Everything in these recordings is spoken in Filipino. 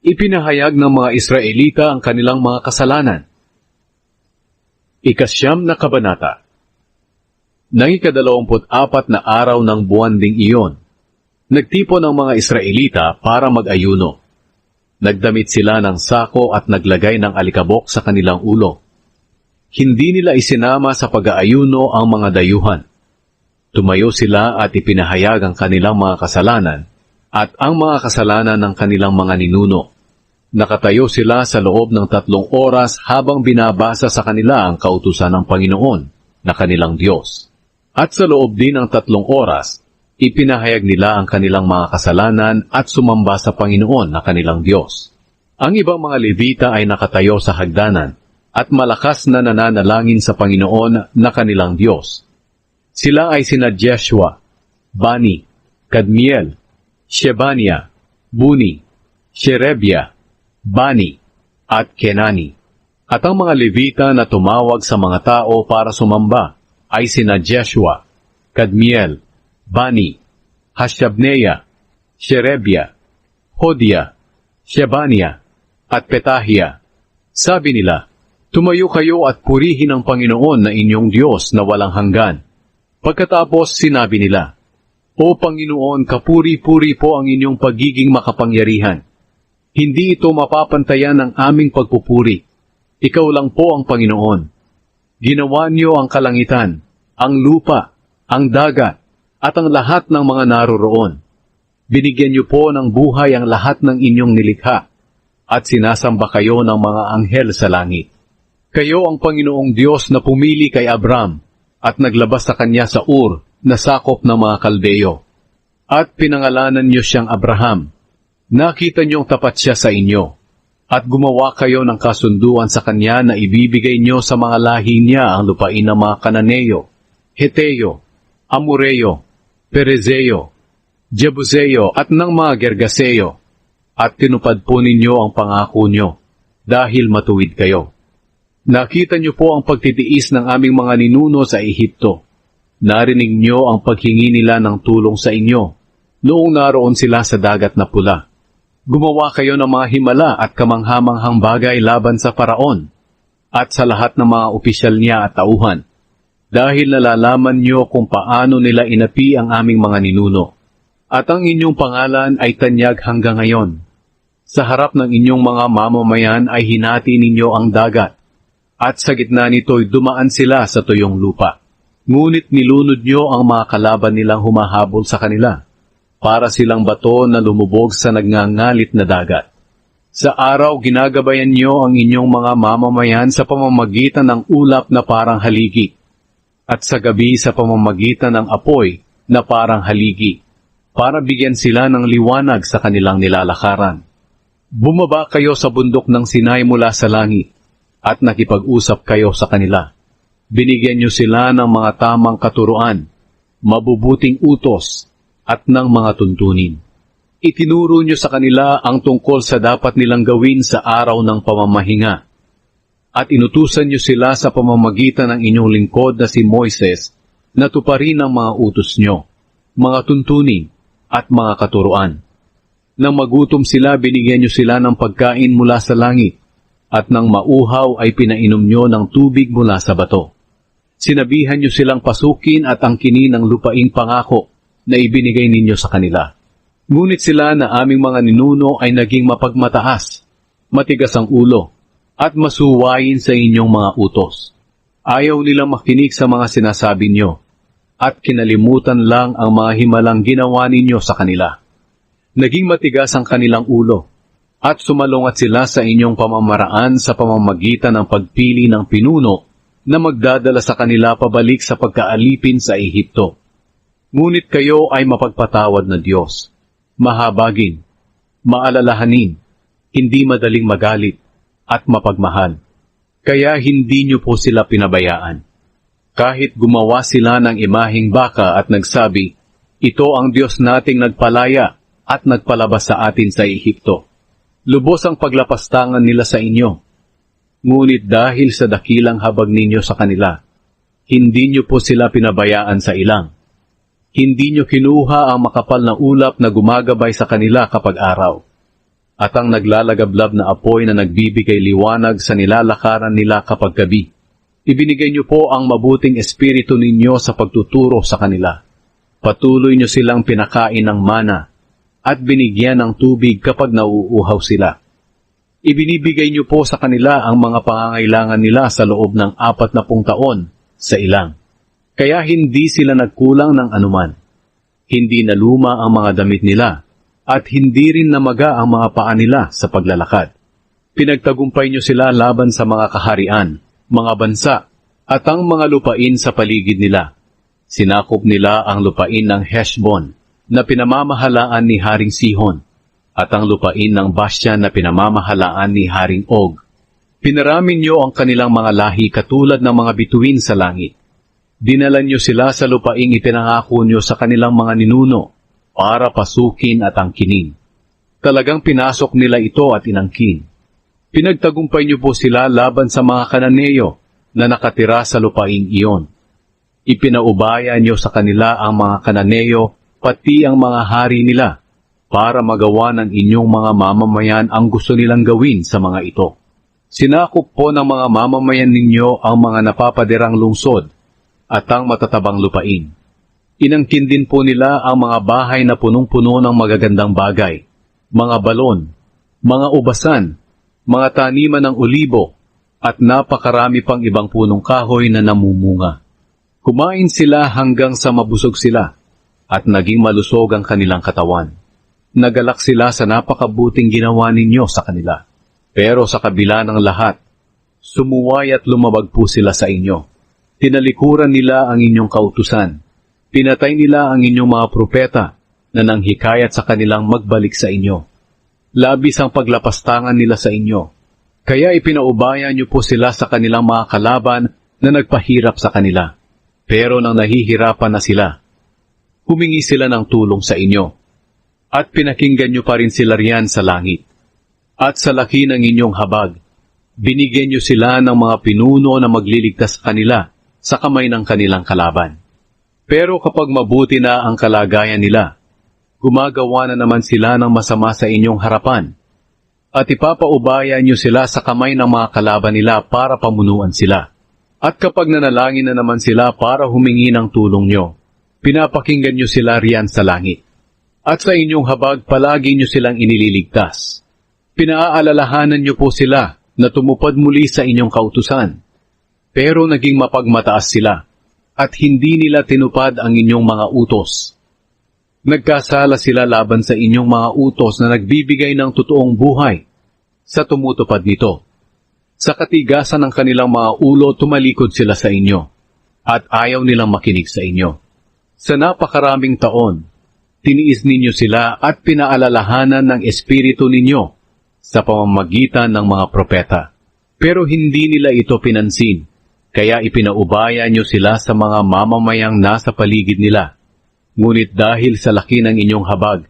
Ipinahayag ng mga Israelita ang kanilang mga kasalanan. Ikasyam na kabanata. Nang ika-24 na araw ng buwan ding iyon, nagtipon ang mga Israelita para mag-ayuno. Nagdamit sila ng sako at naglagay ng alikabok sa kanilang ulo. Hindi nila isinama sa pag-aayuno ang mga dayuhan. Tumayo sila at ipinahayag ang kanilang mga kasalanan at ang mga kasalanan ng kanilang mga ninuno. Nakatayo sila sa loob ng 3 oras habang binabasa sa kanila ang kautusan ng Panginoon na kanilang Diyos. At sa loob din ng 3 oras, ipinahayag nila ang kanilang mga kasalanan at sumamba sa Panginoon na kanilang Diyos. Ang ibang mga Levita ay nakatayo sa hagdanan at malakas na nananalangin sa Panginoon na kanilang Diyos. Sila ay sina Jeshua, Bani, Kadmiel, Shebania, Buni, Sherebia, Bani, at Kenani. At ang mga Levita na tumawag sa mga tao para sumamba ay sina Jeshua, Kadmiel, Bani, Hashabneya, Sherebia, Hodia, Shebania, at Petahia. Sabi nila, "Tumayo kayo at purihin ang Panginoon na inyong Diyos na walang hanggan." Pagkatapos sinabi nila, "O Panginoon, kapuri-puri po ang inyong pagiging makapangyarihan. Hindi ito mapapantayan ng aming pagpupuri. Ikaw lang po ang Panginoon. Ginawa niyo ang kalangitan, ang lupa, ang dagat, at ang lahat ng mga naroroon. Binigyan niyo po ng buhay ang lahat ng inyong nilikha, at sinasamba kayo ng mga anghel sa langit. Kayo ang Panginoong Diyos na pumili kay Abram, at naglabas sa kanya sa Ur na sakop ng mga Kaldeyo. At pinangalanan niyo siyang Abraham. Nakita niyong tapat siya sa inyo, at gumawa kayo ng kasunduan sa kanya na ibibigay niyo sa mga lahi niya ang lupain ng mga Kananeo, Heteo, Amoreo, Perezeo, Jebuseo at ng mga Gergaseo, at tinupad po ninyo ang pangako niyo, dahil matuwid kayo. Nakita niyo po ang pagtitiis ng aming mga ninuno sa Ehipto. Narinig niyo ang paghingi nila ng tulong sa inyo, noong naroon sila sa dagat na pula. Gumawa kayo ng mga himala at kamanghamanghang bagay laban sa Paraon, at sa lahat ng mga opisyal niya at tauhan, dahil nalalaman niyo kung paano nila inapi ang aming mga ninuno. At ang inyong pangalan ay tanyag hanggang ngayon. Sa harap ng inyong mga mamamayan ay hinati ninyo ang dagat, at sa gitna nito'y dumaan sila sa tuyong lupa. Ngunit nilunod niyo ang mga kalaban nilang humahabol sa kanila, para silang bato na lumubog sa nagngangalit na dagat. Sa araw, ginagabayan niyo ang inyong mga mamamayan sa pamamagitan ng ulap na parang haligi, at sa gabi sa pamamagitan ng apoy na parang haligi, para bigyan sila ng liwanag sa kanilang nilalakaran. Bumaba kayo sa bundok ng Sinai mula sa langit, at nakipag-usap kayo sa kanila. Binigyan niyo sila ng mga tamang katuruan, mabubuting utos, at ng mga tuntunin. Itinuro niyo sa kanila ang tungkol sa dapat nilang gawin sa araw ng pamamahinga. At inutusan niyo sila sa pamamagitan ng inyong lingkod na si Moises na tuparin ang mga utos niyo, mga tuntunin, at mga katuruan. Nang magutom sila, binigyan niyo sila ng pagkain mula sa langit, at nang mauhaw ay pinainom niyo ng tubig mula sa bato. Sinabihan niyo silang pasukin at angkinin ang lupaing pangako na ibinigay ninyo sa kanila. Ngunit sila na aming mga ninuno ay naging mapagmataas, matigas ang ulo, at masuwayin sa inyong mga utos. Ayaw nilang makinig sa mga sinasabi niyo, at kinalimutan lang ang mga himalang ginawa ninyo sa kanila. Naging matigas ang kanilang ulo, at sumalungat sila sa inyong pamamaraan sa pamamagitan ng pagpili ng pinuno na magdadala sa kanila pabalik sa pagkaalipin sa Ehipto. Ngunit kayo ay mapagpatawad na Diyos, mahabagin, maalalahanin, hindi madaling magalit, at mapagmahal. Kaya hindi niyo po sila pinabayaan. Kahit gumawa sila ng imaheng baka at nagsabi, "Ito ang Diyos nating nagpalaya at nagpalabas sa atin sa Ehipto." Lubos ang paglapastangan nila sa inyo. Ngunit dahil sa dakilang habag ninyo sa kanila, hindi niyo po sila pinabayaan sa ilang. Hindi niyo kinuha ang makapal na ulap na gumagabay sa kanila kapag araw. at ang naglalagablab na apoy na nagbibigay liwanag sa nilalakaran nila kapag gabi. Ibinigay niyo po ang mabuting espiritu ninyo sa pagtuturo sa kanila. Patuloy niyo silang pinakain ng mana at binigyan ng tubig kapag nauuhaw sila. Ibinibigay niyo po sa kanila ang mga pangangailangan nila sa loob ng 40 taon sa ilang. Kaya hindi sila nagkulang ng anuman. Hindi naluma ang mga damit nila at hindi rin namaga ang mga paa nila sa paglalakad. Pinagtagumpay niyo sila laban sa mga kaharian, mga bansa, at ang mga lupain sa paligid nila. Sinakop nila ang lupain ng Heshbon na pinamamahalaan ni Haring Sihon at ang lupain ng Bashan na pinamamahalaan ni Haring Og. Pinaramin niyo ang kanilang mga lahi katulad ng mga bituin sa langit. Dinala niyo sila sa lupaing ipinangako niyo sa kanilang mga ninuno para pasukin at angkinin. Talagang pinasok nila ito at inangkin. Pinagtagumpay niyo po sila laban sa mga Kananeo na nakatira sa lupaing iyon. Ipinaubaya niyo sa kanila ang mga Kananeo pati ang mga hari nila para magawa ng inyong mga mamamayan ang gusto nilang gawin sa mga ito. Sinakop po ng mga mamamayan ninyo ang mga napapadirang lungsod at ang matatabang lupain. Inangkin din po nila ang mga bahay na punong-puno ng magagandang bagay, mga balon, mga ubasan, mga taniman ng olibo, at napakarami pang ibang punong kahoy na namumunga. Kumain sila hanggang sa mabusog sila, at naging malusog ang kanilang katawan. Nagalak sila sa napakabuting ginawa ninyo sa kanila. Pero sa kabila ng lahat, sumuway at lumabag po sila sa inyo. Tinalikuran nila ang inyong kautusan. Pinatay nila ang inyong mga propeta na nanghikayat sa kanilang magbalik sa inyo. Labis ang paglapastangan nila sa inyo. Kaya ipinaubaya niyo po sila sa kanilang mga kalaban na nagpahirap sa kanila. Pero nang nahihirapan na sila, humingi sila ng tulong sa inyo. At pinakinggan niyo pa rin sila riyan sa langit. At sa laki ng inyong habag, binigyan niyo sila ng mga pinuno na magliligtas kanila sa kamay ng kanilang kalaban. Pero kapag mabuti na ang kalagayan nila, gumagawa na naman sila ng masama sa inyong harapan, at ipapaubaya niyo sila sa kamay ng mga kalaban nila para pamunuan sila. At kapag nanalangin na naman sila para humingi ng tulong niyo, pinapakinggan niyo sila riyan sa langit. At sa inyong habag palagi niyo silang inililigtas. Pinaaalalahanan niyo po sila na tumupad muli sa inyong kautusan. Pero naging mapagmataas sila, at hindi nila tinupad ang inyong mga utos. Nagkasala sila laban sa inyong mga utos na nagbibigay ng totoong buhay sa tumutupad nito. Sa katigasan ng kanilang mga ulo, tumalikod sila sa inyo, at ayaw nilang makinig sa inyo. Sa napakaraming taon, tiniis ninyo sila at pinaalalahanan ng espiritu ninyo sa pamamagitan ng mga propeta. Pero hindi nila ito pinansin. Kaya ipinaubaya niyo sila sa mga mamamayang nasa paligid nila. Ngunit dahil sa laki ng inyong habag,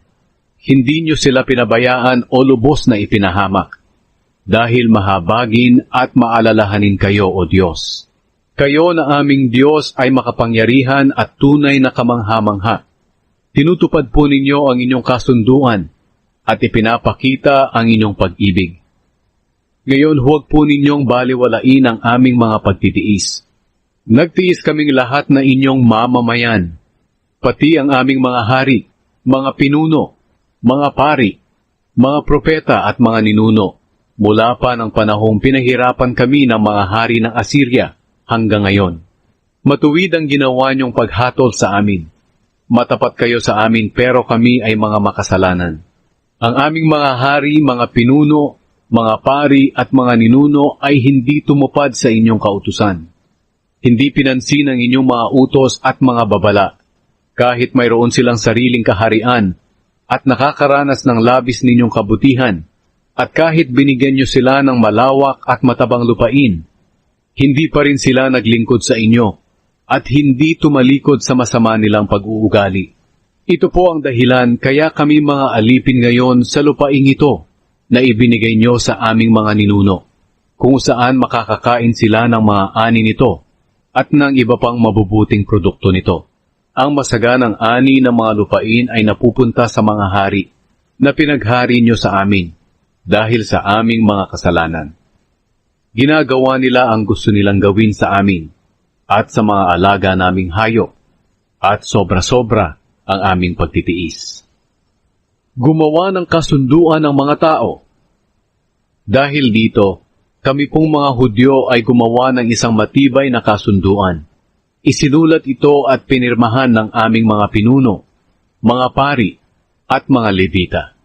hindi niyo sila pinabayaan o lubos na ipinahamak. Dahil mahabagin at maalalahanin kayo, O Diyos. Kayo na aming Diyos ay makapangyarihan at tunay na kamangha-mangha. Tinutupad po ninyo ang inyong kasunduan at ipinapakita ang inyong pag-ibig. Ngayon huwag po ninyong baliwalain ang aming mga pagtitiis. Nagtiis kaming lahat na inyong mamamayan, pati ang aming mga hari, mga pinuno, mga pari, mga propeta at mga ninuno, mula pa ng panahong pinahirapan kami ng mga hari ng Assyria hanggang ngayon. Matuwid ang ginawa niyong paghatol sa amin. Matapat kayo sa amin pero kami ay mga makasalanan. Ang aming mga hari, mga pinuno, mga pari at mga ninuno ay hindi tumupad sa inyong kautusan. Hindi pinansin ang inyong mga utos at mga babala, kahit mayroon silang sariling kaharian at nakakaranas ng labis ninyong kabutihan, at kahit binigyan nyo sila ng malawak at matabang lupain, hindi pa rin sila naglingkod sa inyo at hindi tumalikod sa masama nilang pag-uugali. Ito po ang dahilan kaya kami mga alipin ngayon sa lupaing ito, na ibinigay nyo sa aming mga ninuno, kung saan makakakain sila ng mga ani nito at ng iba pang mabubuting produkto nito. Ang masaganang ani ng mga lupain ay napupunta sa mga hari na pinaghari nyo sa amin, dahil sa aming mga kasalanan. Ginagawa nila ang gusto nilang gawin sa amin at sa mga alaga naming hayop at sobra-sobra ang aming pagtitiis. Gumawa ng kasunduan ng mga tao. Dahil dito, kami pong mga Hudyo ay gumawa ng isang matibay na kasunduan. Isinulat ito at pinirmahan ng aming mga pinuno, mga pari at mga Levita.